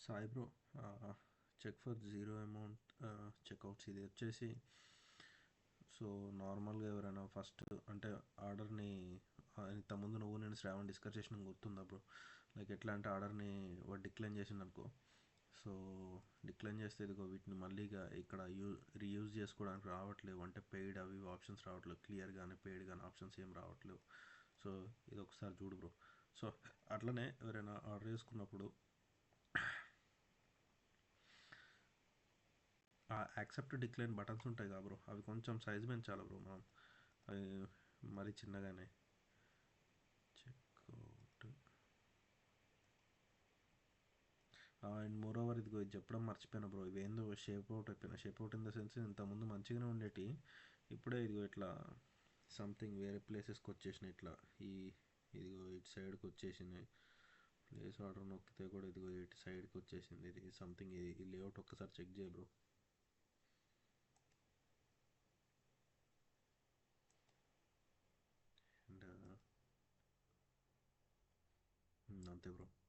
Sai bro, check for zero amount checkouts ఇది వచ్చేసి. So నార్మల్గా ఎవరైనా ఫస్ట్ అంటే ఆర్డర్ని ఇంతకుముందు నువ్వు నేను శ్రావణ్ డిస్కస్ చేసిన గుర్తుందా బ్రో? లైక్ ఎట్లా అంటే ఆర్డర్ని వాడు డిక్లైన్ చేసిండు అనుకో. సో డిక్లైన్ చేస్తే ఇదిగో వీటిని మళ్ళీగా ఇక్కడ రీయూజ్ చేసుకోవడానికి రావట్లేవు, అంటే పెయిడ్ అవి ఆప్షన్స్ రావట్లేవు, క్లియర్ కానీ పెయిడ్ కానీ ఆప్షన్స్ ఏం రావట్లేవు. సో ఇది ఒకసారి చూడు బ్రో. సో అట్లనే ఎవరైనా ఆర్డర్ చేసుకున్నప్పుడు ఆ యాక్సెప్ట్ డిక్లైన్ బటన్స్ ఉంటాయి కదా బ్రో, అవి కొంచెం సైజ్ పెంచాలి బ్రో మనం. అవి మరీ చిన్నగానే. చెక్అవుట్ అండ్ మోర్ ఓవర్ ఇదిగో ఇది చెప్పడం మర్చిపోయినా బ్రో, ఇవేందో షేప్ అవుట్ అయిపోయినా. Shape out in the sense ఇంతకుముందు మంచిగానే ఉండేటి, ఇప్పుడే ఇదిగో ఇట్లా సంథింగ్ వేరే ప్లేసెస్కి వచ్చేసినాయి ఇట్లా. ఈ ఇదిగో ఇటు సైడ్కి వచ్చేసినాయి. ప్లేస్ ఆర్డర్ నొక్కితే కూడా ఇదిగో ఇటు సైడ్కి వచ్చేసింది. ఇది సంథింగ్ ఈ లేఅవుట్ ఒక్కసారి చెక్ చేయ బ్రో. అండ్ అంతే బ్రో.